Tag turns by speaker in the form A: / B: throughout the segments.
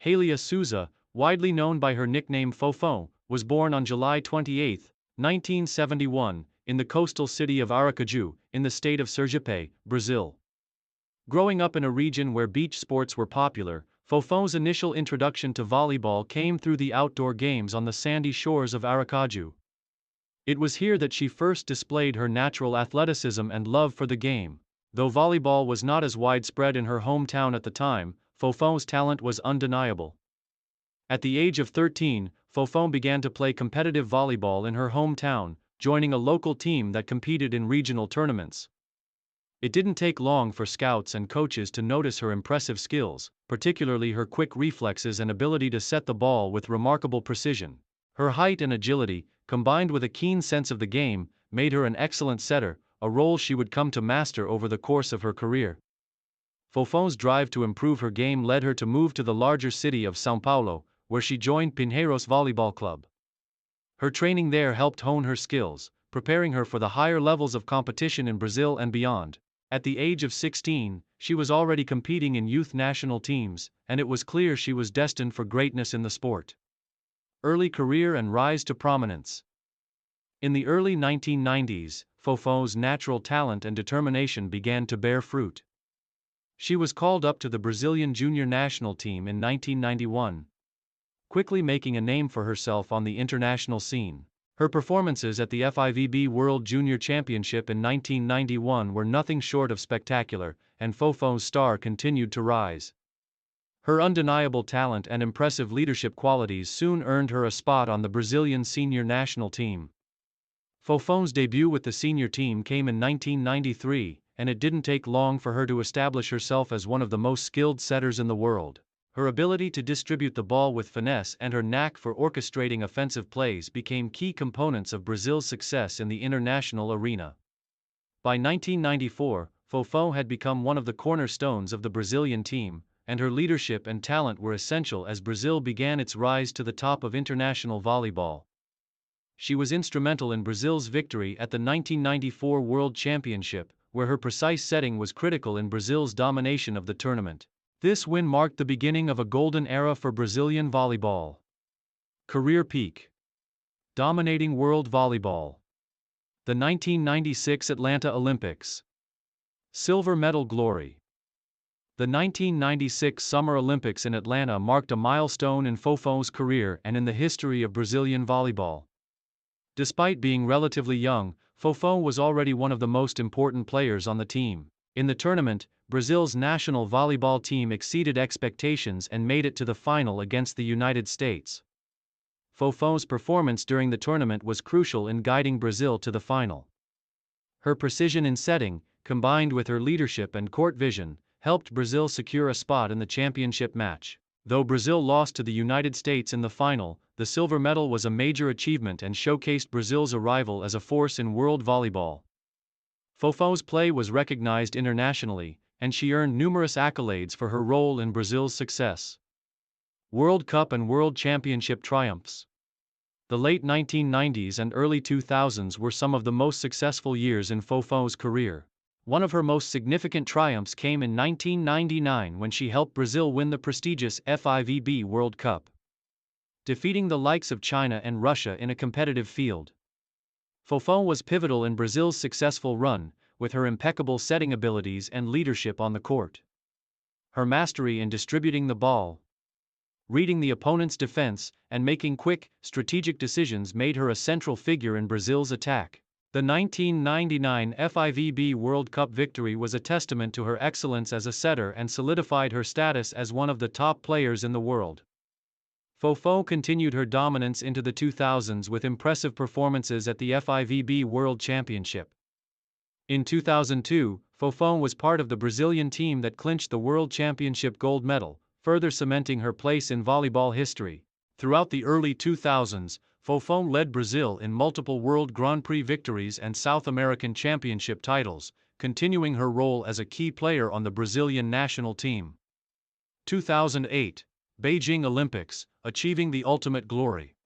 A: Hélia Souza, widely known by her nickname Fofão, was born on July 28, 1971, in the coastal city of Aracaju, in the state of Sergipe, Brazil. Growing up in a region where beach sports were popular, Fofão's initial introduction to volleyball came through the outdoor games on the sandy shores of Aracaju. It was here that she first displayed her natural athleticism and love for the game. Though volleyball was not as widespread in her hometown at the time, Fofão's talent was undeniable. At the age of 13, Fofão began to play competitive volleyball in her hometown, joining a local team that competed in regional tournaments. It didn't take long for scouts and coaches to notice her impressive skills, particularly her quick reflexes and ability to set the ball with remarkable precision. Her height and agility, combined with a keen sense of the game, made her an excellent setter, a role she would come to master over the course of her career. Fofão's drive to improve her game led her to move to the larger city of São Paulo, where she joined Pinheiros Volleyball Club. Her training there helped hone her skills, preparing her for the higher levels of competition in Brazil and beyond. At the age of 16, she was already competing in youth national teams, and it was clear she was destined for greatness in the sport. Early career and rise to prominence. In the early 1990s, Fofão's natural talent and determination began to bear fruit. She was called up to the Brazilian junior national team in 1991, quickly making a name for herself on the international scene. Her performances at the FIVB World Junior Championship in 1991 were nothing short of spectacular, and Fofão's star continued to rise. Her undeniable talent and impressive leadership qualities soon earned her a spot on the Brazilian senior national team. Fofão's debut with the senior team came in 1993, and it didn't take long for her to establish herself as one of the most skilled setters in the world. Her ability to distribute the ball with finesse and her knack for orchestrating offensive plays became key components of Brazil's success in the international arena. By 1994, Fofão had become one of the cornerstones of the Brazilian team, and her leadership and talent were essential as Brazil began its rise to the top of international volleyball. She was instrumental in Brazil's victory at the 1994 World Championship, where her precise setting was critical in Brazil's domination of the tournament. This win marked the beginning of a golden era for Brazilian volleyball. Career peak. Dominating world volleyball. The 1996 Atlanta Olympics. Silver medal glory. The 1996 Summer Olympics in Atlanta marked a milestone in Fofão's career and in the history of Brazilian volleyball. Despite being relatively young, Fofão was already one of the most important players on the team. In the tournament, Brazil's national volleyball team exceeded expectations and made it to the final against the United States. Fofão's performance during the tournament was crucial in guiding Brazil to the final. Her precision in setting, combined with her leadership and court vision, helped Brazil secure a spot in the championship match. Though Brazil lost to the United States in the final, the silver medal was a major achievement and showcased Brazil's arrival as a force in world volleyball. Fofão's play was recognized internationally, and she earned numerous accolades for her role in Brazil's success. World Cup and World Championship triumphs. The late 1990s and early 2000s were some of the most successful years in Fofão's career. One of her most significant triumphs came in 1999 when she helped Brazil win the prestigious FIVB World Cup, defeating the likes of China and Russia in a competitive field. Fofão was pivotal in Brazil's successful run, with her impeccable setting abilities and leadership on the court. Her mastery in distributing the ball, reading the opponent's defense, and making quick, strategic decisions made her a central figure in Brazil's attack. The 1999 FIVB World Cup victory was a testament to her excellence as a setter and solidified her status as one of the top players in the world. Fofão continued her dominance into the 2000s with impressive performances at the FIVB World Championship. In 2002, Fofão was part of the Brazilian team that clinched the World Championship gold medal, further cementing her place in volleyball history. Throughout the early 2000s, Fofão led Brazil in multiple World Grand Prix victories and South American Championship titles, continuing her role as a key player on the Brazilian national team. 2008 Beijing Olympics, achieving the ultimate glory.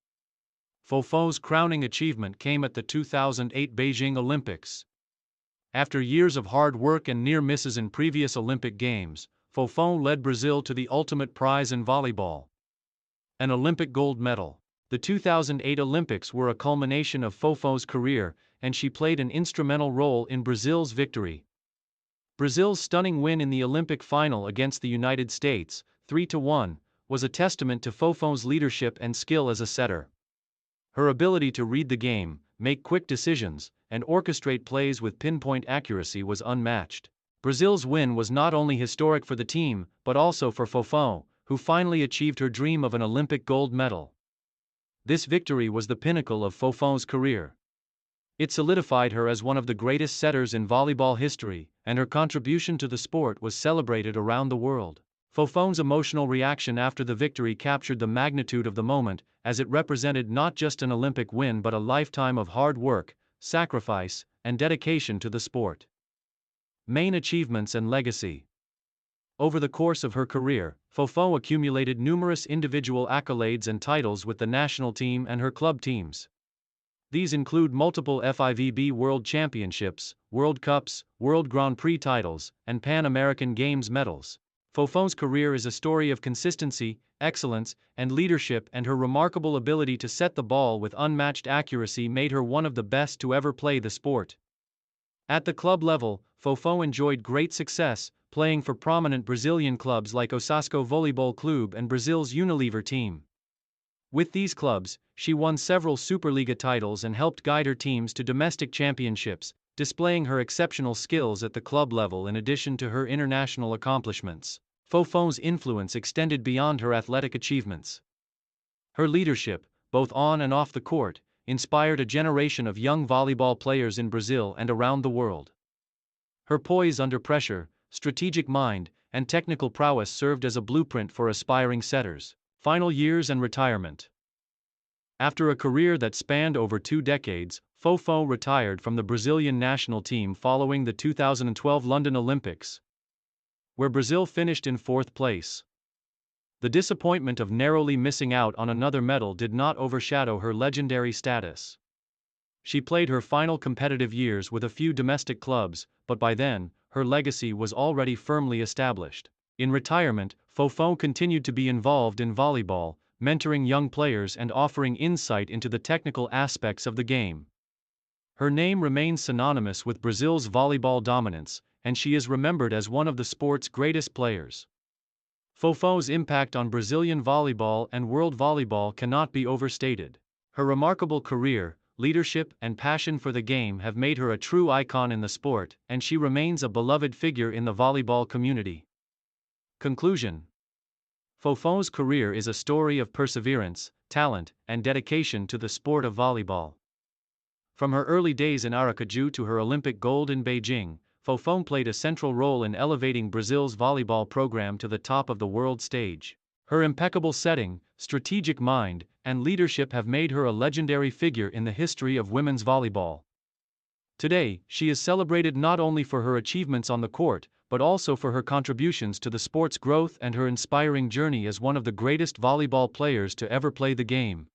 A: Fofão's crowning achievement came at the 2008 Beijing Olympics. After years of hard work and near misses in previous Olympic Games, Fofão led Brazil to the ultimate prize in volleyball, An Olympic gold medal. The 2008 Olympics were a culmination of Fofo's career, and she played an instrumental role in Brazil's victory. Brazil's stunning win in the Olympic final against the United States, 3-1, was a testament to Fofo's leadership and skill as a setter. Her ability to read the game, make quick decisions, and orchestrate plays with pinpoint accuracy was unmatched. Brazil's win was not only historic for the team, but also for Fofo, who finally achieved her dream of an Olympic gold medal. This victory was the pinnacle of Fofo's career. It solidified her as one of the greatest setters in volleyball history, and her contribution to the sport was celebrated around the world. Fofo's emotional reaction after the victory captured the magnitude of the moment, as it represented not just an Olympic win but a lifetime of hard work, sacrifice, and dedication to the sport. Main achievements and legacy. Over the course of her career, Fofo accumulated numerous individual accolades and titles with the national team and her club teams. These include multiple FIVB World Championships, World Cups, World Grand Prix titles, and Pan American Games medals. Fofo's career is a story of consistency, excellence, and leadership, and her remarkable ability to set the ball with unmatched accuracy made her one of the best to ever play the sport. At the club level, Fofo enjoyed great success, playing for prominent Brazilian clubs like Osasco Voleibol Clube and Brazil's Unilever team. With these clubs, she won several Superliga titles and helped guide her teams to domestic championships, displaying her exceptional skills at the club level in addition to her international accomplishments. Fofo's influence extended beyond her athletic achievements. Her leadership, both on and off the court, inspired a generation of young volleyball players in Brazil and around the world. Her poise under pressure, strategic mind, and technical prowess served as a blueprint for aspiring setters. Final years and retirement. After a career that spanned over 2 decades, Fofo retired from the Brazilian national team following the 2012 London Olympics, where Brazil finished in 4th place. The disappointment of narrowly missing out on another medal did not overshadow her legendary status. She played her final competitive years with a few domestic clubs, but by then, her legacy was already firmly established. In retirement, Fofo continued to be involved in volleyball, mentoring young players and offering insight into the technical aspects of the game. Her name remains synonymous with Brazil's volleyball dominance, and she is remembered as one of the sport's greatest players. Fofo's impact on Brazilian volleyball and world volleyball cannot be overstated. Her remarkable career, leadership, and passion for the game have made her a true icon in the sport, and she remains a beloved figure in the volleyball community. Conclusion. Fofo's career is a story of perseverance, talent, and dedication to the sport of volleyball. From her early days in Aracaju to her Olympic gold in Beijing, Fofo played a central role in elevating Brazil's volleyball program to the top of the world stage. Her impeccable setting, strategic mind, and leadership have made her a legendary figure in the history of women's volleyball. Today, she is celebrated not only for her achievements on the court, but also for her contributions to the sport's growth and her inspiring journey as one of the greatest volleyball players to ever play the game.